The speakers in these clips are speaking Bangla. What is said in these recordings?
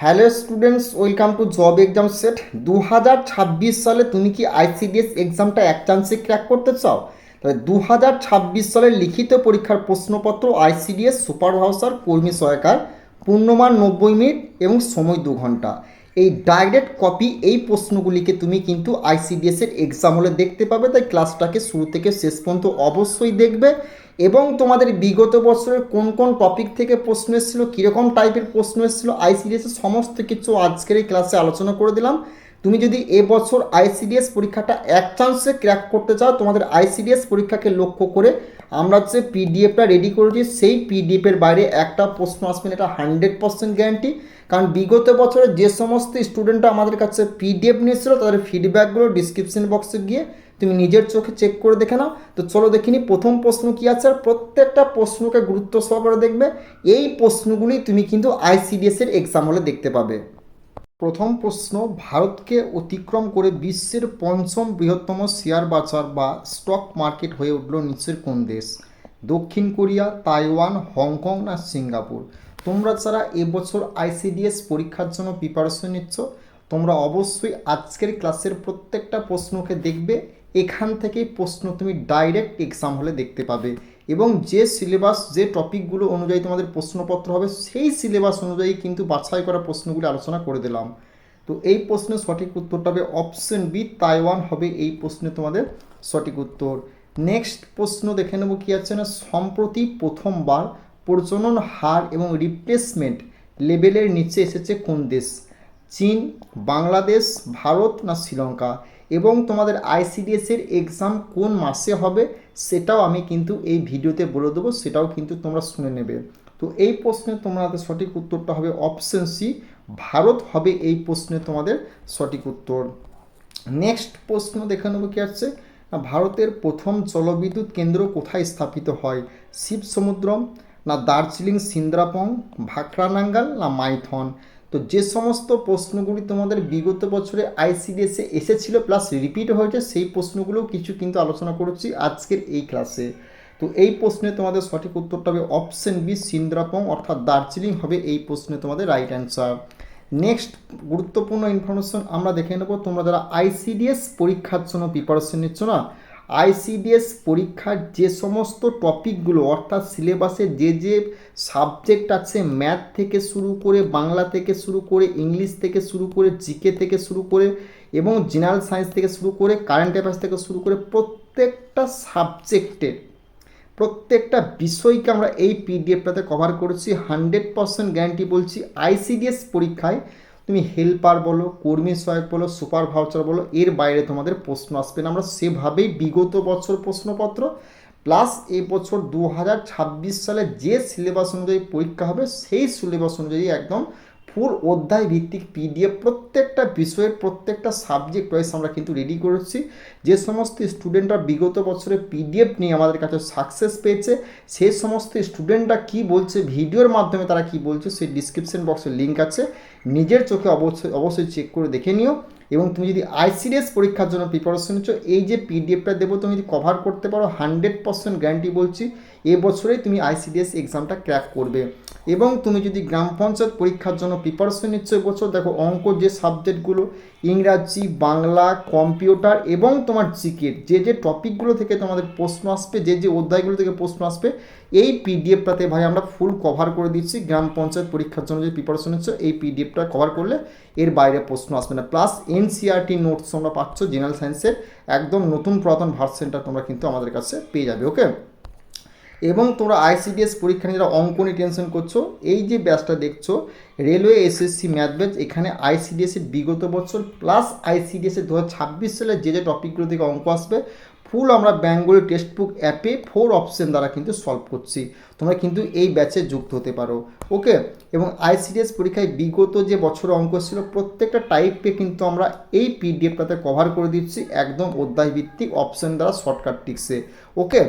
Hello students, welcome to job exam set 2026 সালে তুমি কি আইসিডিএস এক্সামটা এক চান্সে ক্র্যাক করতে চাও? তাহলে 2026 সালের লিখিত পরীক্ষার প্রশ্নপত্র আইসিডিএস সুপারভাইজার কর্মী সহায়কার, পূর্ণমান 90 মিনিট এবং সময় 2 ঘন্টা। এই ডাইরেক্ট কপি এই প্রশ্নগুলিকে তুমি কিন্তু আইসিডিএস এর এক্সাম হলে দেখতে পাবে, তাই ক্লাসটাকে শুরু থেকে শেষ পর্যন্ত অবশ্যই দেখবে। এবং তোমাদের বিগত বছরের কোন কোন টপিক থেকে প্রশ্ন এসেছিলো, কীরকম টাইপের প্রশ্ন এসেছিলো আইসিডিএসের সমস্ত কিছু আজকের এই ক্লাসে আলোচনা করে দিলাম। তুমি যদি এবছর আইসিডিএস পরীক্ষাটা এক চান্সে ক্র্যাক করতে চাও, তোমাদের আইসিডিএস পরীক্ষাকে লক্ষ্য করে আমরা যে পিডিএফটা রেডি করেছি, সেই পিডিএফের বাইরে একটা প্রশ্ন আসবে না, এটা 100% গ্যারান্টি। কারণ বিগত বছরে যে সমস্ত স্টুডেন্টরা আমাদের কাছে পিডিএফ নিয়েছিল, তাদের ফিডব্যাকগুলো ডিসক্রিপশন বক্সে গিয়ে তুমি নিজের চোখে চেক করে দেখে নাও। তো চলো দেখিনি প্রথম প্রশ্ন কী আছে, আর প্রত্যেকটা প্রশ্নকে গুরুত্ব সহকারে দেখবে। এই প্রশ্নগুলি তুমি কিন্তু আইসিডিএস এর এক্সাম হলে দেখতে পাবে। প্রথম প্রশ্ন, ভারতকে অতিক্রম করে বিশ্বের পঞ্চম বৃহত্তম শেয়ার বাজার বা স্টক মার্কেট হয়ে উঠল নিচের কোন দেশ? দক্ষিণ কোরিয়া, তাইওয়ান, হংকং না সিঙ্গাপুর? তোমরা যারা এবছর আইসিডিএস পরীক্ষার জন্য প্রিপারেশন নিচ্ছ, তোমরা অবশ্যই আজকের ক্লাসের প্রত্যেকটা প্রশ্নকে দেখবে। এখান থেকেই প্রশ্ন তুমি ডাইরেক্ট এক্সাম হলে দেখতে পাবে, এবং যে সিলেবাস, যে টপিকগুলো অনুযায়ী তোমাদের প্রশ্নপত্র হবে, সেই সিলেবাস অনুযায়ী কিন্তু বাছাই করা প্রশ্নগুলি আলোচনা করে দিলাম। তো এই প্রশ্নের সঠিক উত্তরটা হবে অপশন বি, তাইওয়ান হবে এই প্রশ্নে তোমাদের সঠিক উত্তর। নেক্সট প্রশ্ন দেখে নেব কি আছে না, সম্প্রতি প্রথমবার প্রজনন হার এবং রিপ্লেসমেন্ট লেভেলের নিচে এসেছে কোন দেশ? চীন, বাংলাদেশ, ভারত না শ্রীলঙ্কা? এবং তোমাদের আইসিডিএস এর এক্সাম কোন মাসে হবে সেটাও আমি কিন্তু এই ভিডিওতে বলে দেবো, সেটাও কিন্তু তোমরা শুনে নেবে। তো এই প্রশ্নে তোমাদের সঠিক উত্তরটা হবে অপশন সি, ভারত হবে এই প্রশ্নে তোমাদের সঠিক উত্তর। নেক্সট প্রশ্ন দেখে নেবো কি আছে, ভারতের প্রথম জলবিদ্যুৎ কেন্দ্র কোথায় স্থাপিত হয়? শিবসমুদ্রম না দার্জিলিং সিন্দ্রাপং, ভাকরানাঙ্গাল না মাইথন? তো যে সমস্ত প্রশ্নগুলি তোমাদের বিগত বছরে আইসিডিএসে এসেছিলো প্লাস রিপিট হয়েছে, সেই প্রশ্নগুলো কিছু কিন্তু আলোচনা করেছি আজকের এই ক্লাসে। তো এই প্রশ্নে তোমাদের সঠিক উত্তরটা হবে অপশন বি, সিন্দ্রাপং অর্থাৎ দার্জিলিং হবে এই প্রশ্নে তোমাদের রাইট অ্যান্সার। নেক্সট গুরুত্বপূর্ণ ইনফরমেশন আমরা দেখে নেব, তোমরা যারা আইসিডিএস পরীক্ষার জন্য প্রিপারেশন নিচ্ছ না, আইসিডিএস পরীক্ষার যে সমস্ত টপিকগুলো অর্থাৎ সিলেবাসে যে যে সাবজেক্ট আছে, ম্যাথ থেকে শুরু করে, বাংলা থেকে শুরু করে, ইংলিশ থেকে শুরু করে, জিকে থেকে শুরু করে এবং জেনারেল সায়েন্স থেকে শুরু করে, কারেন্ট অ্যাফেয়ার্স থেকে শুরু করে, প্রত্যেকটা সাবজেক্টের প্রত্যেকটা বিষয়কে আমরা এই পিডিএফটাতে কভার করেছি। 100% গ্যারান্টি বলছি, আইসিডিএস পরীক্ষায় তুমি হেল্পার বলো, কর্মী সহায়ক বলো, সুপার ভাউচার বলো, এর বাইরে তোমাদের প্রশ্ন আসবে না। আমরা সেভাবেই বিগত বছর প্রশ্নপত্র প্লাস এই বছর 2026 সালে যে সিলেবাস অনুযায়ী পরীক্ষা হবে, সেই সিলেবাস অনুযায়ী একদম ফুল অধ্যায় ভিত্তিক পিডিএফ প্রত্যেকটা বিষয়ের প্রত্যেকটা সাবজেক্ট ওয়াইজ আমরা কিন্তু রেডি করেছি। যে সমস্ত স্টুডেন্টরা বিগত বছরে পিডিএফ নিয়ে আমাদের কাছে সাকসেস পেয়েছে, সেই সমস্ত স্টুডেন্টরা কি বলছে, ভিডিওর মাধ্যমে তারা কি বলছে, সেই ডিসক্রিপশন বক্সে লিঙ্ক আছে, নিজের চোখে অবশ্যই চেক করে দেখে নিও। এবং তুমি যদি আইসিডিএস পরীক্ষার জন্য প্রিপারেশন নিচ্ছ, এই যে পিডিএফটা দেবো তুমি যদি কভার করতে পারো, 100% গ্যারান্টি বলছি এবছরেই তুমি আইসিডিএস এক্সামটা ক্র্যাক করবে। এবং তুমি যদি গ্রাম পঞ্চায়েত পরীক্ষার জন্য প্রিপারেশন নিচ্ছ এবছর, দেখো অঙ্ক যে সাবজেক্টগুলো, ইংরাজি, বাংলা, কম্পিউটার এবং তোমার জিকের যে যে টপিকগুলো থেকে তোমাদের প্রশ্ন আসবে, যে যে অধ্যায়গুলো থেকে প্রশ্ন আসবে, এই পিডিএফটাতে ভাই আমরা ফুল কভার করে দিচ্ছি। গ্রাম পঞ্চায়েত পরীক্ষার জন্য যে প্রিপারেশন নিচ্ছ, এই পিডিএফটা কভার করলে এর বাইরে প্রশ্ন আসবে না। প্লাস এনসিআরটি নোটস তোমরা পাচ্ছ, জেনারেল সায়েন্সের একদম নতুন পুরাতন ভার্সনটা তোমরা কিন্তু আমাদের কাছে পেয়ে যাবে। ওকে, এবং তোমরা আইসিডিএস পরীক্ষা নিয়ে যারা অঙ্ক নিয়ে টেনশন করছো, এই যে ব্যাচটা দেখছো রেলওয়ে এসএসসি ম্যাথ ব্যাচ, এখানে আইসিডিএসের বিগত বছর প্লাস আইসিডিএসের 2026 সালে যে যে টপিকগুলো থেকে অঙ্ক আসবে, ফুল আমরা বেঙ্গলি টেক্সট বুক অ্যাপে 4 অপশন দ্বারা কিন্তু সলভ করছি। তোমরা কিন্তু এই ব্যাচে যুক্ত হতে পারো। ওকে, এবং আইসিডিএস পরীক্ষায় বিগত যে বছর অঙ্ক ছিল প্রত্যেকটা টাইপকে কিন্তু আমরা এই পিডিএফটাতে কভার করে দিচ্ছি একদম অধ্যায় ভিত্তিক অপশন দ্বারা শর্টকাট টিক্সে। ওকে,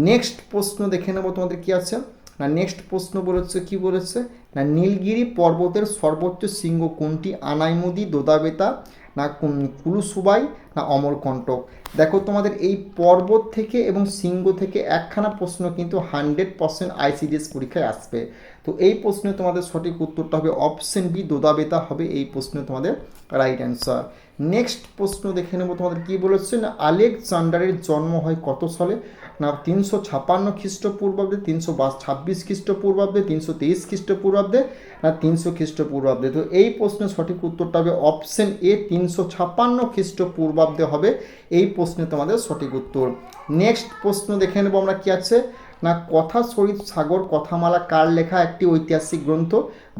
নেক্সট প্রশ্ন দেখে নেবো তোমাদের কি আছে না, নেক্সট প্রশ্ন বলেছে কি বলেছে না, নীলগিরি পর্বতের সর্বোচ্চ শৃঙ্গ কোনটি? আনাইমুদি, দোদাবেতা না কুলুসুবাই না অমরকণ্টক? দেখো তোমাদের এই পর্বত থেকে এবং শৃঙ্গ থেকে একখানা প্রশ্ন কিন্তু 100% আইসিডিএস পরীক্ষায় আসবে। তো তো এই প্রশ্নে তোমাদের সঠিক উত্তরটা হবে অপশন বি, দোদাবেতা হবে এই প্রশ্নে তোমাদের রাইট অ্যান্সার। নেক্সট প্রশ্ন দেখে নেব তোমাদের কি বলেছে না, আলেকজান্ডারের জন্ম হয় কত সালে? না 356 খ্রিস্টপূর্বাব্দে, 326 খ্রিস্টপূর্বাব্দে, 323 খ্রিস্টপূর্বাব্দে, না 300 খ্রিস্টপূর্বাব্দে। তো এই প্রশ্নের সঠিক উত্তরটা হবে অপশন এ, 356 খ্রিস্টপূর্বাব্দে হবে এই প্রশ্নে তোমাদের সঠিক উত্তর। নেক্সট প্রশ্ন দেখে নেব আমরা কি আছে না, কথা শরীর সাগর কথামালা কার লেখা একটি ঐতিহাসিক গ্রন্থ?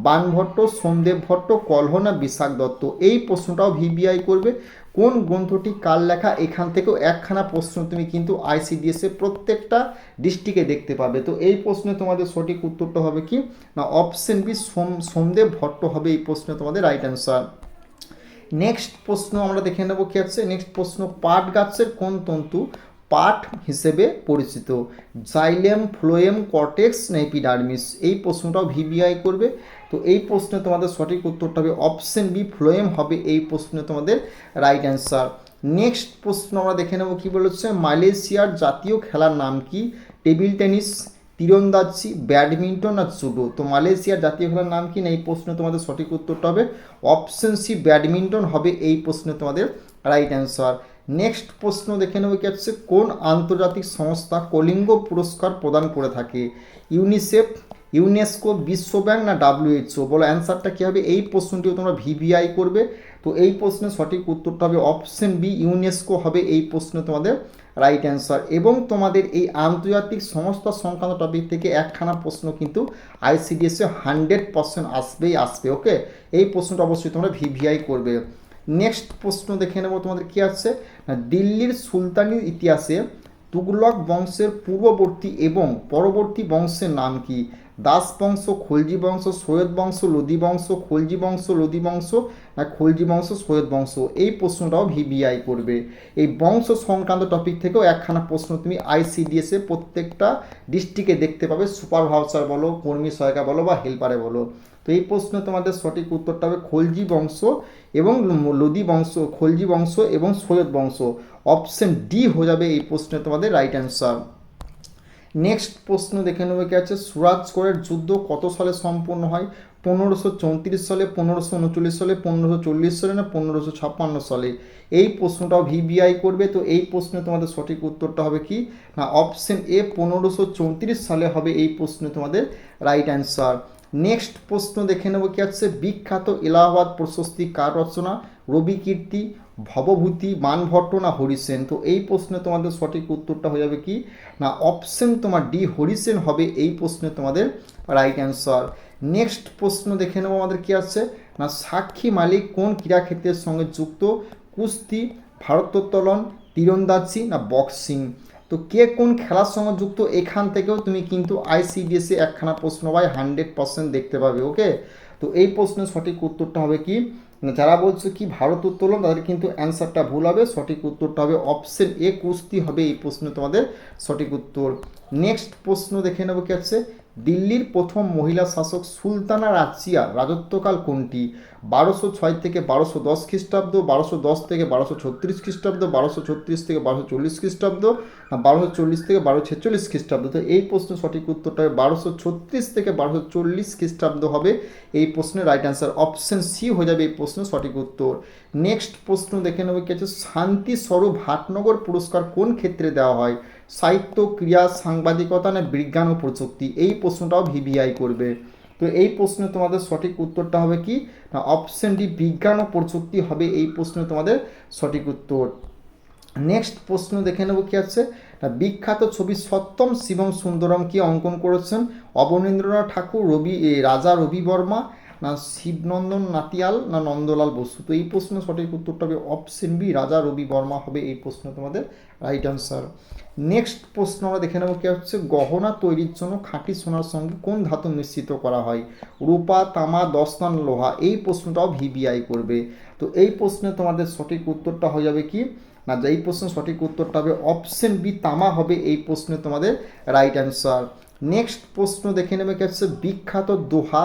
বাণভট্ট, সোমদেব ভট্ট, কলহ না বিশাখ দত্ত? এই প্রশ্নটাও ভিবিআই করবে, কোন গ্রন্থটি কার লেখা? এখান থেকেও একখানা প্রশ্ন তুমি কিন্তু আইসিডিএস এ প্রত্যেকটা ডিস্ট্রিক্টে দেখতে পাবে। তো এই প্রশ্নে তোমাদের সঠিক উত্তরটা হবে কি না অপশন বি, সোমদেব ভট্ট হবে এই প্রশ্নে তোমাদের রাইট অ্যান্সার। নেক্সট প্রশ্ন আমরা দেখে নেব কি আছে। নেক্সট প্রশ্ন, পাট গাছের কোন তন্তু পাট হিসেবে পরিচিত? জাইলেম, ফ্লোয়েম, কর্টেক্স না এপিডার্মিস? এই প্রশ্নটাও ভিবিআই করবে। তো এই প্রশ্নে তোমাদের সঠিক উত্তরটা হবে অপশন বি, ফ্লোয়েম হবে এই প্রশ্নে তোমাদের রাইট অ্যান্সার। নেক্সট প্রশ্ন আমরা দেখে নেব কি বলেছে, মালয়েশিয়ার জাতীয় খেলার নাম কি? টেবিল টেনিস, তীরন্দাজি, ব্যাডমিন্টন আর জুডো? তো মালয়েশিয়ার জাতীয় খেলার নাম কি না এই প্রশ্নে তোমাদের সঠিক উত্তরটা হবে অপশন সি, ব্যাডমিন্টন হবে এই প্রশ্নে তোমাদের রাইট অ্যান্সার। নেক্সট প্রশ্ন দেখে নেব কি হচ্ছে, কোন আন্তর্জাতিক সংস্থা কলিঙ্গ পুরস্কার প্রদান করে থাকে? ইউনিসেফ, ইউনেস্কো, বিশ্ব ব্যাংক না ডাব্লিউএইচও? বলো অ্যান্সারটা কী হবে? এই প্রশ্নটিও তোমরা ভিভিআই করবে। তো এই প্রশ্নের সঠিক উত্তরটা হবে অপশন বি, ইউনেস্কো হবে এই প্রশ্নে তোমাদের রাইট অ্যান্সার। এবং তোমাদের এই আন্তর্জাতিক সংস্থা সংক্রান্ত টপিক থেকে একখানা প্রশ্ন কিন্তু আইসিডিএসে 100% আসবেই আসবে। ওকে, এই প্রশ্নটা অবশ্যই তোমরা ভিভিআই করবে। নেক্সট প্রশ্ন দেখে নেব তোমাদের কি আছে না, দিল্লির সুলতানির ইতিহাসে তুগলক বংশের পূর্ববর্তী এবং পরবর্তী বংশের নাম কি? দাস বংশ, খলজি বংশ, সৈয়দ বংশ, লোদি বংশ? খলজি বংশ, লোদি বংশ না খলজি বংশ, সৈয়দ বংশ? এই প্রশ্নটাও ভিভিআই করবে। এই বংশ সংক্রান্ত টপিক থেকেও একখানা প্রশ্ন তুমি আইসিডিএসে প্রত্যেকটা ডিস্ট্রিক্টে দেখতে পাবে, সুপার ভাউচার বলো, কর্মী সহায়িকা বলো বা হেল্পারে বলো। তো এই প্রশ্নে তোমাদের সঠিক উত্তরটা হবে খলজি বংশ এবং লোদি বংশ, খলজি বংশ এবং সৈয়দ বংশ। অপশন ডি হয়ে যাবে এই প্রশ্নে তোমাদের রাইট অ্যান্সার। নেক্সট প্রশ্ন দেখে নেবে কি আছে, সুরাজগড়ের যুদ্ধ কত সালে সম্পূর্ণ হয়? 1534 সালে, 1539 সালে, 1540 সালে না 1556 সালে? এই প্রশ্নটাও ভিবিআই করবে। তো এই প্রশ্নে তোমাদের সঠিক উত্তরটা হবে কি না অপশন এ, 1534 সালে হবে এই প্রশ্নে তোমাদের রাইট অ্যান্সার। নেক্সট প্রশ্ন দেখে নেব কি আছে, বিখ্যাত এলাহাবাদ প্রশস্তি কার রচনা? রবি কীর্তি, ভবভূতি, বাণভট্ট না হরিসেন? তো এই প্রশ্নে তোমাদের সঠিক উত্তরটা হয়ে যাবে কি না অপশন তোমার ডি, হরিসেন হবে এই প্রশ্নে তোমাদের রাইট অ্যান্সার। নেক্সট প্রশ্ন দেখে নেব আমাদের কি আছে না, সাক্ষী মালিক কোন ক্রীড়াক্ষেত্রের সঙ্গে যুক্ত? কুস্তি, ভারোত্তোলন, তীরন্দাজি না বক্সিং? তো কে কোন খেলার সঙ্গে যুক্ত এখান থেকেও তুমি কিন্তু আইসিডিএসে একখানা প্রশ্ন বাই 100% দেখতে পাবে। ওকে, তো এই প্রশ্নের সঠিক উত্তরটা হবে কি যারা বলছো কি ভারোত্তোলন তাদের কিন্তু অ্যান্সারটা ভুল হবে, সঠিক উত্তরটা হবে অপশন এ, কুস্তি হবে এই প্রশ্নে তোমাদের সঠিক উত্তর। নেক্সট প্রশ্ন দেখে নেব কি আছে, দিল্লির প্রথম মহিলা শাসক সুলতানা রাজিয়ার রাজত্বকাল কোনটি? 1206 থেকে 1210 খ্রিস্টাব্দ, 1210 থেকে 1236 খ্রিস্টাব্দ, 1236 থেকে 1240 খ্রিস্টাব্দ, 1240 থেকে 1246 খ্রিস্টাব্দ? তো এই প্রশ্নের সঠিক উত্তরটা হবে 1236 থেকে 1240 খ্রিস্টাব্দ হবে এই প্রশ্নের রাইট অ্যান্সার। অপশন সি হয়ে যাবে এই প্রশ্নের সঠিক উত্তর। নেক্সট প্রশ্ন দেখে নেব কি আছে, শান্তি স্বরূপ ভাটনগর পুরস্কার কোন ক্ষেত্রে দেওয়া হয়? সাহিত্য, ক্রীড়া, সাংবাদিকতা না বিজ্ঞান ও প্রযুক্তি? এই প্রশ্নটাও ভিভিআই করবে। তো এই প্রশ্নে তোমাদের সঠিক উত্তরটা হবে কি না অপশন ডি, বিজ্ঞান ও প্রযুক্তি হবে এই প্রশ্নে তোমাদের সঠিক উত্তর। নেক্সট প্রশ্ন দেখে নেব কি আছে, বিখ্যাত ছবি সত্যম শিবম সুন্দরম কি অঙ্কন করেছেন? অবনীন্দ্রনাথ ঠাকুর, রাজা রবি বর্মা না শিবনন্দন নাতিয়াল না নন্দলাল বসু? তো এই প্রশ্নের সঠিক উত্তরটা হবে অপশন বি, রাজা রবি বর্মা হবে এই প্রশ্ন তোমাদের রাইট অ্যান্সার। নেক্সট প্রশ্ন আমরা দেখে নেব কি হচ্ছে, গহনা তৈরির জন্য খাঁটি সোনার সঙ্গে কোন ধাতু মিশ্রিত করা হয়? রূপা, তামা, দস্তান, লোহা? এই প্রশ্নটাও ভিভিআই করবে। তো এই প্রশ্নে তোমাদের সঠিক উত্তরটা হয়ে যাবে কি না এই প্রশ্নের সঠিক উত্তরটা হবে অপশন বি, তামা হবে এই প্রশ্নে তোমাদের রাইট অ্যান্সার। নেক্সট প্রশ্ন দেখে নেবে কি হচ্ছে, বিখ্যাত দোহা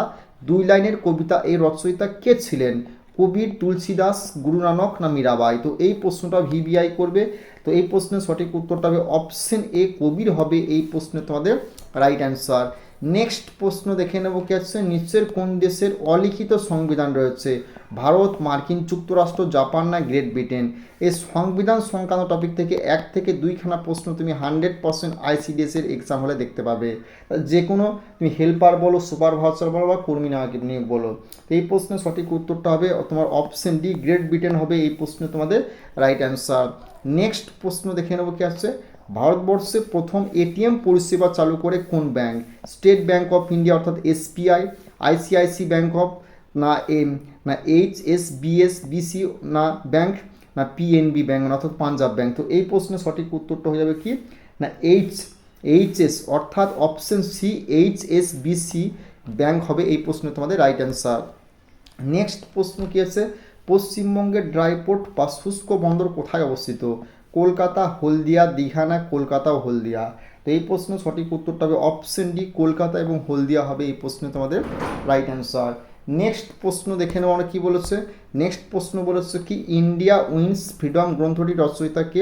2 লাইনের কবিতা এই রচয়িতা কে ছিলেন? কবির, তুলসীদাস, গুরু নানক না মীরাবাই? তো এই প্রশ্নটা ভিভিআই করবে। তো এই প্রশ্নের সঠিক উত্তরটা হবে অপশন এ, কবির হবে এই প্রশ্নে তোমাদের রাইট অ্যান্সার। নেক্সট প্রশ্ন দেখে নেব কি আছে, নিচের কোন দেশের অলিখিত সংবিধান রয়েছে? ভারত, মার্কিন যুক্তরাষ্ট্র, জাপান না গ্রেট ব্রিটেন? এই সংবিধান সংক্রান্ত টপিক থেকে 1 থেকে 2খানা প্রশ্ন তুমি 100% আইসিডিএস এর এক্সাম হলে দেখতে পাবে। যে কোনো তুমি হেল্পার বলো, সুপারভাইজার বলো বা কর্মী নিয়োগ বলো। এই প্রশ্নের সঠিক উত্তরটা হবে তোমার অপশন ডি, গ্রেট ব্রিটেন হবে এই প্রশ্নে তোমাদের রাইট অ্যান্সার। নেক্সট প্রশ্ন দেখে নেব কি আছে, ভারতবর্ষে প্রথম এটিএম পরিষেবা চালু করে কোন bank? State bank of India অর্থাৎ এসবিআই, আইসিআইসি ব্যাংক অফ না না এইচএসবিএসবিসি না ব্যাংক না পিএনবি ব্যাংক অর্থাৎ পাঞ্জাব ব্যাংক? তো এই প্রশ্নের সঠিক উত্তরটা হয়ে যাবে কি না এইচএস অর্থাৎ অপশন সি এইচএসবিসি ব্যাংক হবে এই প্রশ্নে তোমাদের রাইট অ্যান্সার। নেক্সট প্রশ্ন কি আছে, পশ্চিমবঙ্গের ড্রাই পোর্ট বা শুষ্ক বন্দর কোথায় অবস্থিত? কলকাতা, হলদিয়া, দীঘা না কলকাতা ও হলদিয়া? তো এই প্রশ্নের সঠিক উত্তরটা হবে অপশন ডি, কলকাতা এবং হলদিয়া হবে এই প্রশ্নে তোমাদের রাইট অ্যান্সার। নেক্সট প্রশ্ন দেখে নেব আমরা কী বলেছে। নেক্সট প্রশ্ন বলেছে কি, ইন্ডিয়া উইন্স ফ্রিডম গ্রন্থটির রচয়িতা কে?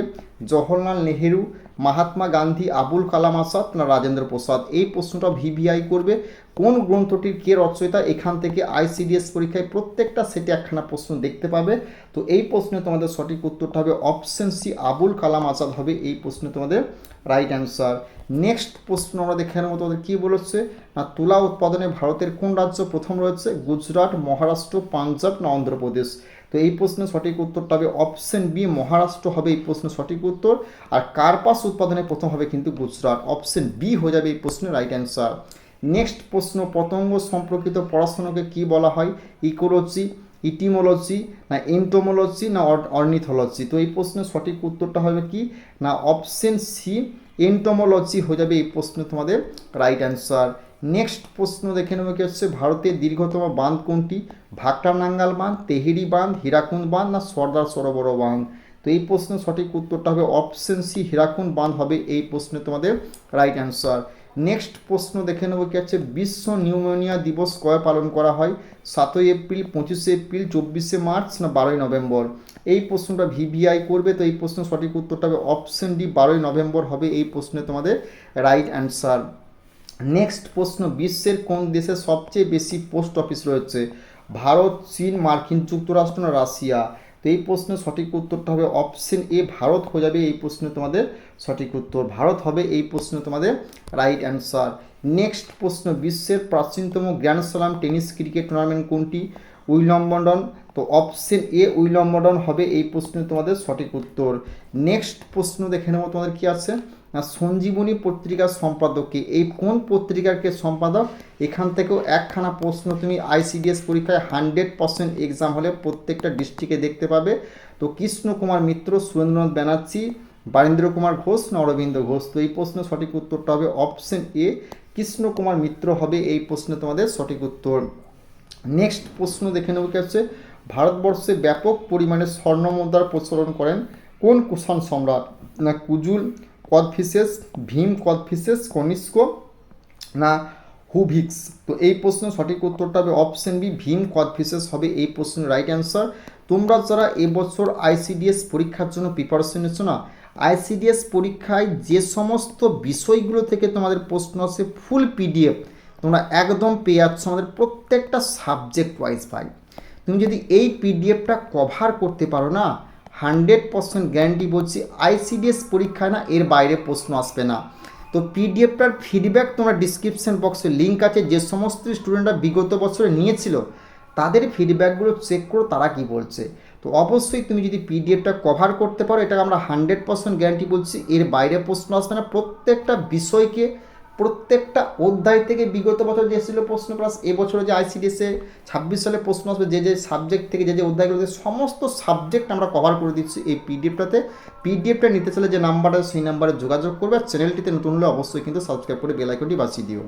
জওহরলাল নেহেরু, মহাত্মা গান্ধী, আবুল কালাম আজাদ না রাজেন্দ্র প্রসাদ? এই প্রশ্নটা ভিভিআই করবে কোন গ্রন্থটির কে রচয়িতা, এখান থেকে আইসিডিএস পরীক্ষায় প্রত্যেকটা সেটে একখানা প্রশ্ন দেখতে পাবে। তো এই প্রশ্নে তোমাদের সঠিক উত্তরটা হবে অপশন সি, আবুল কালাম আজাদ হবে এই প্রশ্নে তোমাদের রাইট অ্যান্সার। নেক্সট প্রশ্ন আমরা দেখে নেব তোমাদের কী বলেছে না, তুলা উৎপাদনে ভারতের কোন রাজ্য প্রথম রয়েছে? গুজরাট, মহারাষ্ট্র, পাঞ্জাব না অন্ধ্রপ্রদেশ? তো এই প্রশ্নের সঠিক উত্তরটা হবে অপশন বি, মহারাষ্ট্র হবে এই প্রশ্নের সঠিক উত্তর। আর কার্পাস উৎপাদনে প্রথম হবে কিন্তু গুজরাট, অপশন বি হয়ে যাবে এই প্রশ্নের রাইট অ্যান্সার। নেক্সট প্রশ্ন, পতঙ্গ সম্পর্কিত পড়াশোনাকে কি বলা হয়? ইকোলজি, ইটিমোলজি না এন্টোমোলজি না অর্নিথোলজি? তো এই প্রশ্নের সঠিক উত্তরটা হবে কি না অপশন সি, এন্টোমোলজি হয়ে যাবে এই প্রশ্নে তোমাদের রাইট অ্যান্সার। নেক্সট প্রশ্ন দেখে নেব কি হচ্ছে, ভারতের দীর্ঘতম বাঁধ কোনটি? ভাকরা নাঙ্গাল বাঁধ, তেহেরি বাঁধ, হীরাকুন্দ বাঁধ না সর্দার সরোবর বাঁধ? তো এই প্রশ্নের সঠিক উত্তরটা হবে অপশন সি, হীরাকুন্দ বাঁধ হবে এই প্রশ্নে তোমাদের রাইট অ্যান্সার। নেক্সট প্রশ্ন দেখে নেব কি আছে, বিশ্ব নিউমোনিয়া দিবস কবে পালন করা হয়? 7ই এপ্রিল, 25শে এপ্রিল, 24শে মার্চ না 12ই নভেম্বর? এই প্রশ্নটা ভিভিআই করবে। তো এই প্রশ্নের সঠিক উত্তরটা হবে অপশন ডি, 12ই নভেম্বর হবে এই প্রশ্নে তোমাদের রাইট অ্যান্সার। নেক্সট প্রশ্ন, বিশ্বের কোন দেশে সবচেয়ে বেশি পোস্ট অফিস রয়েছে? ভারত, চীন, মার্কিন যুক্তরাষ্ট্র না রাশিয়া? তো এই প্রশ্নের সঠিক উত্তরটা হবে অপশন এ, ভারত হয়ে যাবে এই প্রশ্নে তোমাদের সঠিক উত্তর, ভারত হবে এই প্রশ্নে তোমাদের রাইট অ্যান্সার। নেক্সট প্রশ্ন, বিশ্বের প্রাচীনতম grand slam tennis cricket tournament কোনটি? উইম্বলডন। তো অপশন এ উইম্বলডন হবে এই প্রশ্নে তোমাদের সঠিক উত্তর। নেক্সট প্রশ্ন দেখে নেব তোমাদের কি আছে না, সঞ্জীবনী পত্রিকার সম্পাদককে? এই কোন পত্রিকার কে সম্পাদক? এখান থেকেও একখানা প্রশ্ন তুমি আইসিডিএস পরীক্ষায় 100% এক্সাম হলে প্রত্যেকটা ডিস্ট্রিক্টে দেখতে পাবে। তো কৃষ্ণ কুমার মিত্র, সুরেন্দ্রনাথ ব্যানার্জি, বারীন্দ্র কুমার ঘোষ না অরবিন্দ ঘোষ? তো এই প্রশ্নের সঠিক উত্তরটা হবে অপশন এ, কৃষ্ণ কুমার মিত্র হবে এই প্রশ্নে তোমাদের সঠিক উত্তর। নেক্সট প্রশ্ন দেখে নেব কি হচ্ছে, ভারতবর্ষে ব্যাপক পরিমাণে স্বর্ণ মুদ্রার প্রচলন করেন কোন কুষাণ সম্রাট? না কুজুল, কদফিসেস, ভীম কদফিসেস, কনিষ্ক না হুভিক্স? তো এই প্রশ্নের সঠিক উত্তরটা হবে অপশন বি, ভীম কদফিসেস হবে এই প্রশ্নের রাইট অ্যান্সার। তোমরা যারা এবছর আইসিডিএস পরীক্ষার জন্য প্রিপারেশন নিচ্ছ না, আইসিডিএস পরীক্ষায় যে সমস্ত বিষয়গুলো থেকে তোমাদের প্রশ্ন আসে ফুল পিডিএফ তোমরা একদম পেয়ে যাচ্ছ আমাদের প্রত্যেকটা সাবজেক্ট ওয়াইজ ভাই। তুমি যদি এই পিডিএফটা কভার করতে পারো না, 100% গ্যারান্টি বলছি আইসিডিএস পরীক্ষায় না এর বাইরে প্রশ্ন আসবে না। তো পিডিএফটার ফিডব্যাক তোমরা ডিসক্রিপশন বক্সে লিঙ্ক আছে, যে সমস্ত স্টুডেন্টরা বিগত বছরে নিয়েছিল তাদের ফিডব্যাকগুলো চেক করো তারা কি বলছে। তো অবশ্যই তুমি যদি পিডিএফটা কভার করতে পারো, এটা আমরা 100% গ্যারান্টি বলছি এর বাইরে প্রশ্ন আসবে না। প্রত্যেকটা বিষয়কে, প্রত্যেকটা অধ্যায় থেকে বিগত বছর যে ছিল প্রশ্ন প্লাস এবছরে যে আইসিডিএসে 26 সালে প্রশ্ন আসবে, যে যে সাবজেক্ট থেকে যে যে অধ্যায়গুলোতে সমস্ত সাবজেক্ট আমরা কভার করে দিচ্ছি এই পিডিএফটাতে। পিডিএফটা নিতে চাইলে যে নাম্বারটা সেই নাম্বারে যোগাযোগ করবে। আর চ্যানেলটিতে নতুন হলে অবশ্যই কিন্তু সাবস্ক্রাইব করে বেল আইকনটি বাজিয়ে দিও।